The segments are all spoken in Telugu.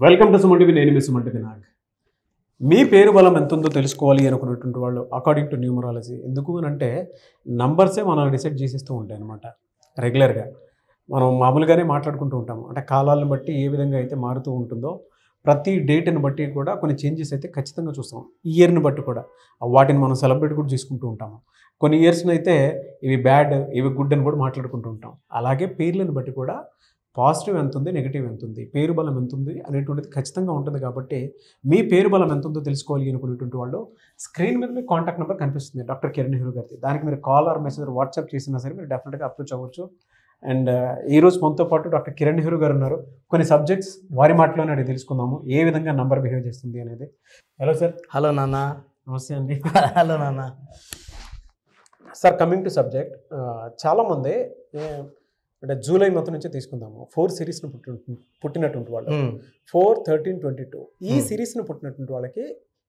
Welcome to Suman TV. నేను మీ సుమన్ టీవీ నాగ్. మీ పేరు బలం ఎంత ఉందో తెలుసుకోవాలి అనుకున్నటువంటి వాళ్ళు అకార్డింగ్ టు న్యూమరాలజీ ఎందుకు అని అంటే నంబర్సే మనం డిసైడ్ చేసేస్తూ ఉంటాయి అనమాట. రెగ్యులర్గా మనం మామూలుగానే మాట్లాడుకుంటూ ఉంటాము. అంటే కాలాలను బట్టి ఏ విధంగా అయితే మారుతూ ఉంటుందో ప్రతి డేట్ని బట్టి కూడా కొన్ని చేంజెస్ అయితే ఖచ్చితంగా చూస్తాం. ఇయర్ని బట్టి కూడా వాటిని మనం సెలబ్రేట్ కూడా చేసుకుంటూ ఉంటాము. కొన్ని ఇయర్స్ని అయితే ఇవి బ్యాడ్, ఇవి గుడ్ అని కూడా మాట్లాడుకుంటూ ఉంటాం. అలాగే పేర్లను బట్టి కూడా పాజిటివ్ ఎంత ఉంది, నెగిటివ్ ఎంత ఉంది, పేరు బలం ఎంత ఉంది అనేటువంటిది ఖచ్చితంగా ఉంటుంది. కాబట్టి మీ పేరు బలం ఎంత ఉందో తెలుసుకోవాలి అనుకునేటువంటి వాళ్ళు స్క్రీన్ మీద మీ కాంటాక్ట్ నెంబర్ కనిపిస్తుంది డాక్టర్ కిరణ్ నెహ్రూ గారిది. దానికి మీరు కాల్ ఆర్ మెసేజ్ వాట్సాప్ చేసినా సరే మీరు డెఫినెట్గా అప్రోచ్ అవ్వచ్చు. అండ్ ఈరోజు మనతో పాటు డాక్టర్ కిరణ్ నెహ్రూ గారు ఉన్నారు. కొన్ని సబ్జెక్ట్స్ వారి మాటలోనే అడిగి తెలుసుకుందాము ఏ విధంగా నంబర్ బిహేవ్ చేస్తుంది అనేది. Hello sir. హలో నాన్న. నమస్తే అండి. హలో నాన్న. సార్, కమింగ్ టు సబ్జెక్ట్, చాలామంది అంటే జూలై మంత్ నుంచే తీసుకుందాము. 4 సిరీస్ను పుట్టినటువంటి వాళ్ళు 4, 13, 22 ఈ సిరీస్ను పుట్టినటువంటి వాళ్ళకి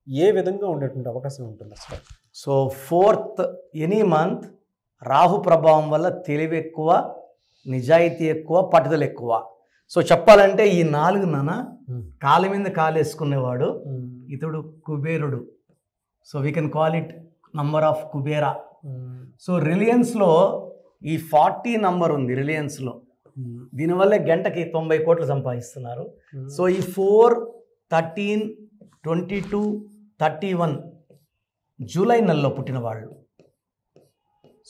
ఏ విధంగా ఉండేటువంటి అవకాశం ఉంటుంది అసలు? So 4th any month Rahu ప్రభావం వల్ల తెలివి ఎక్కువ, నిజాయితీ ఎక్కువ, పట్టుదల ఎక్కువ. సో చెప్పాలంటే ఈ 4 నాన్న కాలు మీద కాలు వేసుకునేవాడు. ఇతడు కుబేరుడు. So we can call it number of Kubera. So రిలయన్స్లో ఈ 40 నంబర్ ఉంది రిలయన్స్లో. దీనివల్లే గంటకి 90 కోట్లు సంపాదిస్తున్నారు. సో ఈ 4, 13, 22, 31 జూలై నెలలో పుట్టిన వాళ్ళు.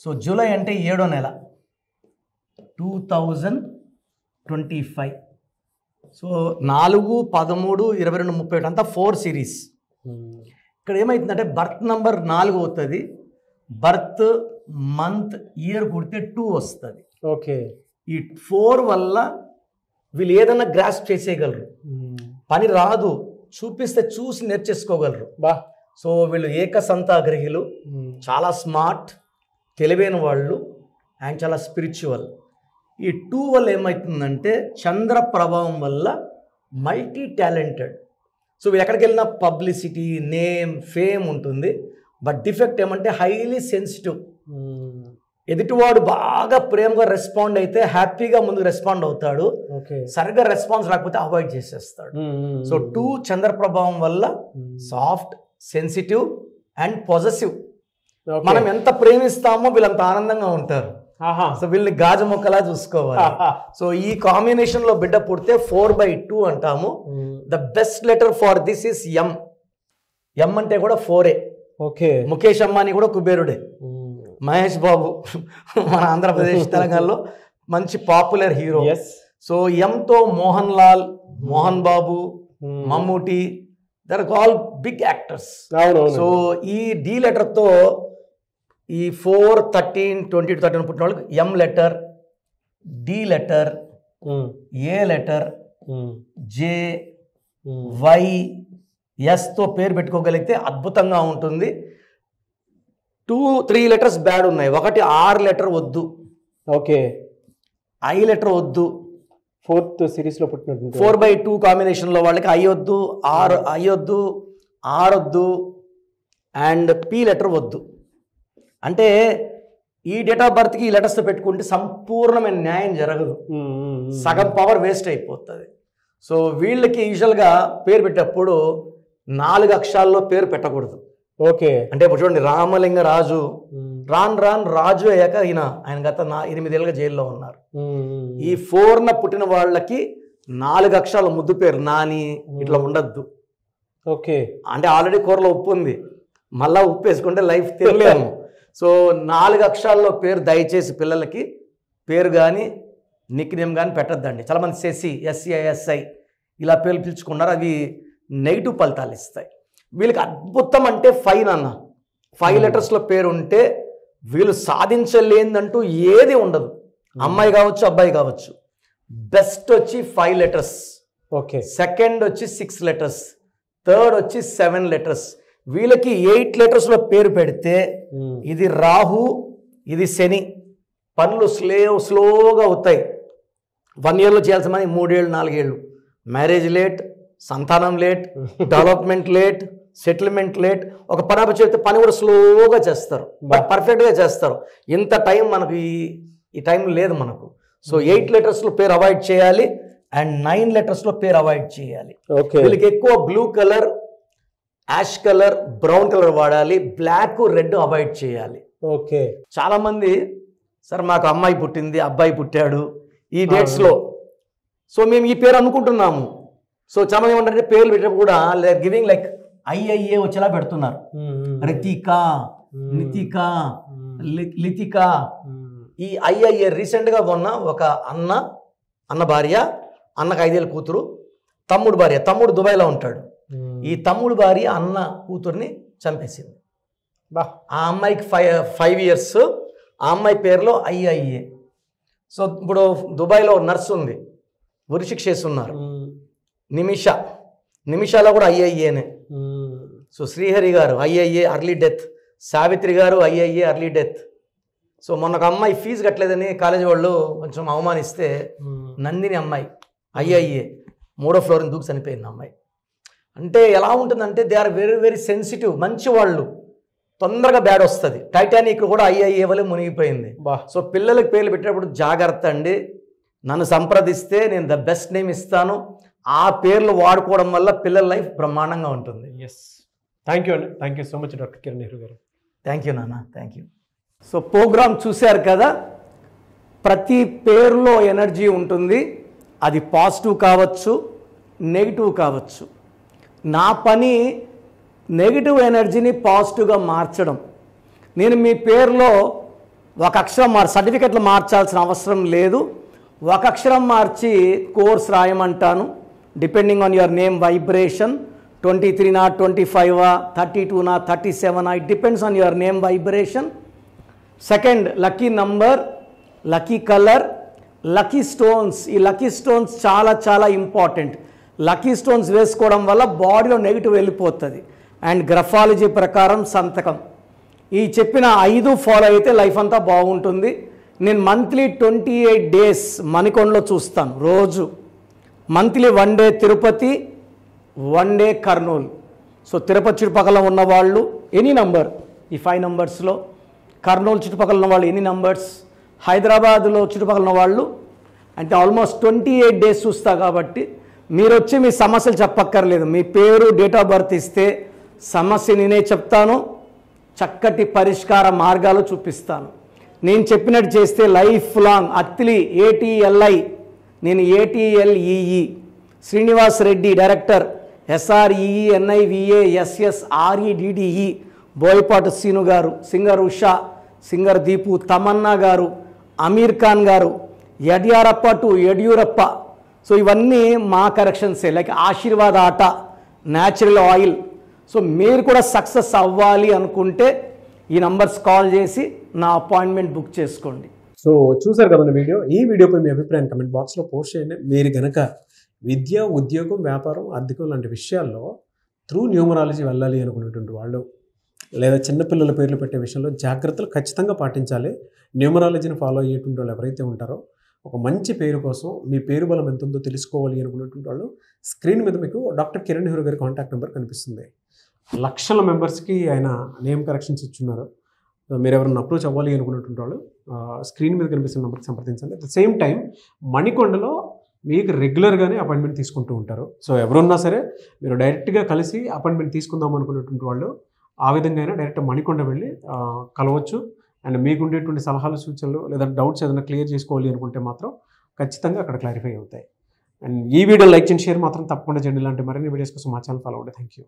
సో జూలై అంటే 7వ నెల 2025. సో 4, 13, 22, 31 అంతా 4 సిరీస్. ఇక్కడ ఏమవుతుందంటే బర్త్ నంబర్ 4 అవుతుంది, బర్త్ మంత్ ఇయర్ పుడితే 2 వస్తుంది. ఓకే. ఈ 4 వల్ల వీళ్ళు ఏదన్నా గ్రాస్ప్ చేసేయగలరు. పని రాదు, చూపిస్తే చూసి నేర్చేసుకోగలరు. సో వీళ్ళు ఏకసంతాగ్రహిలు, చాలా స్మార్ట్, తెలివైన వాళ్ళు అండ్ చాలా స్పిరిచువల్. ఈ 2 వల్ల ఏమవుతుందంటే చంద్ర ప్రభావం వల్ల మల్టీ టాలెంటెడ్. సో వీళ్ళు ఎక్కడికి వెళ్ళినా పబ్లిసిటీ, నేమ్, ఫేమ్ ఉంటుంది. బట్ డిఫెక్ట్ ఏమంటే హైలీ సెన్సిటివ్. ఎదుటివాడు బాగా ప్రేమగా రెస్పాండ్ అయితే హ్యాపీగా ముందుకు రెస్పాండ్ అవుతాడు. సరిగ్గా రెస్పాన్స్ రాకపోతే అవాయిడ్ చేసేస్తాడు. సో 2 చంద్ర ప్రభావం వల్ల సాఫ్ట్, సెన్సిటివ్ అండ్ పొజెసివ్. మనం ఎంత ప్రేమిస్తామో వీళ్ళంత ఆనందంగా ఉంటారు. సో వీళ్ళని గాజు మొక్కలా చూసుకోవాలి. సో ఈ కాంబినేషన్ లో బిడ్డ పుడితే 4/2 అంటాము. The best letter for this is M. M అంటే కూడా 4. ఓకే. ముఖేష్ అంబానీ కూడా కుబేరుడే. మహేష్ బాబు మన ఆంధ్రప్రదేశ్ తెలంగాణలో మంచి పాపులర్ హీరో. సో ఎంతో Mohan Lal, Mohan Babu, Mammootty, they're all big actors. So ఈ డి లెటర్తో ఈ 4, 13, 20, 31 పుట్టిన వాళ్ళకి M letter, D letter, A letter, J, Y, ఎస్తో పేరు పెట్టుకోగలిగితే అద్భుతంగా ఉంటుంది. 2, 3 లెటర్స్ బ్యాడ్ ఉన్నాయి. ఒకటి ఆర్ లెటర్ వద్దు. ఓకే. ఐ లెటర్ వద్దు. 4th సిరీస్లో పుట్టిన 4/2 కాంబినేషన్లో వాళ్ళకి ఐ వద్దు, ఐ వద్దు, ఆర్ వద్దు అండ్ పి లెటర్ వద్దు. అంటే ఈ డేట్ ఆఫ్ బర్త్కి ఈ లెటర్స్తో పెట్టుకుంటే సంపూర్ణమైన న్యాయం జరగదు, సగం పవర్ వేస్ట్ అయిపోతుంది. సో వీళ్ళకి యూజువల్గా పేరు పెట్టేటప్పుడు 4 అక్షరాల్లో పేరు పెట్టకూడదు. ఓకే. అంటే ఇప్పుడు చూడండి, రామలింగ రాజు, రాన్ రాజు అయ్యాక ఆయన గత 8 ఏళ్ళుగా జైల్లో ఉన్నారు. ఈ 4న పుట్టిన వాళ్ళకి 4 అక్షరాల ముద్దు పేరు నాని ఇట్లా ఉండద్దు. ఓకే. అంటే ఆల్రెడీ కూరలో ఉప్పు ఉంది, మళ్ళా ఉప్పు వేసుకుంటే లైఫ్ తినలేము. సో 4 అక్షరాల్లో పేరు దయచేసి పిల్లలకి పేరు కానీ నిక్ నేమ్ కానీ పెట్టద్దండి. చాలామంది శశి, SCISI ఇలా పేర్లు పిలుచుకున్నారు, అవి నెగిటివ్ ఫలితాలు ఇస్తాయి. వీళ్ళకి అద్భుతం అంటే 5 నాన్న. 5 లెటర్స్లో పేరు ఉంటే వీళ్ళు సాధించలేదంటూ ఏది ఉండదు. అమ్మాయి కావచ్చు, అబ్బాయి కావచ్చు. బెస్ట్ వచ్చి 5 లెటర్స్. ఓకే. సెకండ్ వచ్చి 6 లెటర్స్, థర్డ్ వచ్చి 7 లెటర్స్. వీళ్ళకి 8 లెటర్స్లో పేరు పెడితే ఇది రాహు, ఇది శని, పనులు స్లోగా అవుతాయి. 1 ఇయర్లో చేయాల్సిన పని 3 ఏళ్ళు, 4 ఏళ్ళు. మ్యారేజ్ లేట్, సంతానం late, development late, settlement late. ఒక పని చెప్తే పని కూడా స్లోగా చేస్తారు, బట్ పర్ఫెక్ట్గా చేస్తారు. ఇంత టైం మనకు ఈ టైం లేదు మనకు. సో 8 లెటర్స్లో పేరు అవాయిడ్ చేయాలి అండ్ 9 లెటర్స్లో పేరు అవాయిడ్ చేయాలి. ఓకే. వీళ్ళకి ఎక్కువ blue colour, ash colour, brown colour వాడాలి. బ్లాక్, రెడ్ అవాయిడ్ చేయాలి. ఓకే. చాలామంది సార్ మాకు అమ్మాయి పుట్టింది, అబ్బాయి పుట్టాడు ఈ డేట్స్లో, సో మేము ఈ పేరు అనుకుంటున్నాము. సో చాలా ఏమంటారంటే పేర్లు పెట్టినప్పుడు కూడా గివింగ్ లైక్ ఐఐఏ వచ్చేలా పెడుతున్నారు. రితిక, నితిక, లితిక. ఈ ఐఐఏ రీసెంట్గా ఉన్న ఒక అన్న భార్య, అన్నకు 5 ఏళ్ళ కూతురు, తమ్ముడు భార్య, తమ్ముడు దుబాయ్లో ఉంటాడు. ఈ తమ్ముడు భార్య అన్న కూతుర్ని చంపేసింది. ఆ అమ్మాయికి 5 years, ఆ అమ్మాయి పేరులో ఐఐఏ. సో ఇప్పుడు దుబాయ్లో నర్స్ ఉంది, ఉరిశిక్ష చేస్తున్నారు. నిమిషాలో కూడా ఐఐఏనే. సో శ్రీహరి గారు ఐఐఏ అర్లీ డెత్, సావిత్రి గారు ఐఐఏ అర్లీ డెత్. సో మొన్న ఒక అమ్మాయి ఫీజు కట్టలేదని కాలేజీ వాళ్ళు కొంచెం అవమానిస్తే నందిని అమ్మాయి ఐఐఏ 3వ ఫ్లోర్ని దూకి చనిపోయింది అమ్మాయి. అంటే ఎలా ఉంటుందంటే they are very very sensitive, మంచి వాళ్ళు, తొందరగా బ్యాడ్ వస్తుంది. టైటానిక్ కూడా ఐఐఏ వల్ల మునిగిపోయింది. సో పిల్లలకి పేర్లు పెట్టేటప్పుడు జాగ్రత్త అండి. నన్ను సంప్రదిస్తే నేను ద బెస్ట్ నేమ్ ఇస్తాను. ఆ పేర్లు వాడుకోవడం వల్ల పిల్లల లైఫ్ బ్రహ్మాండంగా ఉంటుంది. ఎస్, థ్యాంక్ యూ అండి. Thank you so much doctor Kiran Nehru గారు. థ్యాంక్ యూ నాన్న, థ్యాంక్ యూ. సో ప్రోగ్రామ్ చూశారు కదా, ప్రతి పేరులో ఎనర్జీ ఉంటుంది. అది పాజిటివ్ కావచ్చు, నెగిటివ్ కావచ్చు. నా పని నెగిటివ్ ఎనర్జీని పాజిటివ్గా మార్చడం. నేను మీ పేరులో ఒక అక్షరం సర్టిఫికెట్లు మార్చాల్సిన అవసరం లేదు. ఒక అక్షరం మార్చి కోర్స్ రాయమంటాను. Depending on your name vibration, 23 or 25, 32 or 37, it depends on your name vibration. Second, lucky number, lucky color, lucky stones. ఈ లక్కీ స్టోన్స్ చాలా చాలా ఇంపార్టెంట్. లక్కీ స్టోన్స్ వేసుకోవడం వల్ల బాడీలో నెగిటివ్ వెళ్ళిపోతుంది. అండ్ గ్రఫాలజీ ప్రకారం సంతకం. ఈ చెప్పిన 5 ఫాలో అయితే లైఫ్ అంతా బాగుంటుంది. నేను మంత్లీ 28 days మణికొండలో చూస్తాను రోజు. Monthly 1 day Tirupati, 1 day Kurnool. So Tirupati చుట్టుపక్కల ఉన్నవాళ్ళు ఎనీ నంబర్, ఈ 5 numbers-లో, కర్నూలు చుట్టుపక్కల ఉన్న వాళ్ళు ఎనీ నంబర్స్, హైదరాబాద్లో చుట్టుపక్కల ఉన్న వాళ్ళు అంటే ఆల్మోస్ట్ 28 days చూస్తా. కాబట్టి మీరు వచ్చి మీ సమస్యలు చెప్పక్కర్లేదు. మీ పేరు, డేట్ ఆఫ్ బర్త్ ఇస్తే సమస్య నేనే చెప్తాను, చక్కటి పరిష్కార మార్గాలు చూపిస్తాను. నేను చెప్పినట్టు చేస్తే లైఫ్ లాంగ్. అత్తిలి ATLI, నేను ATLEE, Srinivas Reddy director, SREENIVASSREDDE, Boyapati Seenu గారు, సింగర్ ఉషా, సింగర్ దీపు, తమన్నా గారు, అమీర్ ఖాన్ గారు, యడ్యూరప్ప. సో ఇవన్నీ మా కరెక్షన్సే. లైక్ ఆశీర్వాద్ ఆట, న్యాచురల్ ఆయిల్. సో మీరు కూడా సక్సెస్ అవ్వాలి అనుకుంటే ఈ నంబర్స్ కాల్ చేసి నా అపాయింట్మెంట్ బుక్ చేసుకోండి. సో చూసారు కదండి వీడియో. ఈ వీడియోపై మీ అభిప్రాయం కమెంట్ బాక్స్లో పోస్ట్ చేయండి. మీరు కనుక విద్య, ఉద్యోగం, వ్యాపారం, ఆర్థికం లాంటి విషయాల్లో త్రూ న్యూమరాలజీ వెళ్ళాలి అనుకునేటువంటి వాళ్ళు, లేదా చిన్నపిల్లల పేర్లు పెట్టే విషయంలో జాగ్రత్తలు ఖచ్చితంగా పాటించాలి. న్యూమరాలజీని ఫాలో అయ్యేటువంటి వాళ్ళు ఎవరైతే ఉంటారో, ఒక మంచి పేరు కోసం మీ పేరు బలం ఎంత ఉందో తెలుసుకోవాలి అనుకునేటువంటి వాళ్ళు స్క్రీన్ మీద మీకు డాక్టర్ కిరణ్ నెహ్రూ గారి కాంటాక్ట్ నెంబర్ కనిపిస్తుంది. లక్షల మెంబర్స్కి ఆయన నేమ్ కరెక్షన్స్ ఇచ్చున్నారు. మీరు ఎవరైనా అప్రోచ్ అవ్వాలి అనుకున్నటువంటి వాళ్ళు స్క్రీన్ మీద కనిపిస్తున్న నెంబర్కి సంప్రదించండి. అట్ ద సేమ్ టైం మణికొండలో మీకు రెగ్యులర్గానే అపాయింట్మెంట్ తీసుకుంటూ ఉంటారు. సో ఎవరున్నా సరే మీరు డైరెక్ట్గా కలిసి అపాయింట్మెంట్ తీసుకుందాం అనుకునేటువంటి వాళ్ళు ఆ విధంగా అయినా డైరెక్ట్ మణికొండ వెళ్ళి కలవచ్చు. అండ్ మీకు ఉండేటువంటి సలహాలు, సూచనలు లేదా డౌట్స్ ఏదైనా క్లియర్ చేసుకోవాలి అనుకుంటే మాత్రం ఖచ్చితంగా అక్కడ క్లారిఫై అవుతాయి. అండ్ ఈ వీడియో లైక్ చేయండి, షేర్ మాత్రం తప్పకుండా చేయండి. ఇలాంటి మరిన్ని వీడియోస్ కోసం మా ఛానల్ ఫాలో అవ్వండి. Thank you.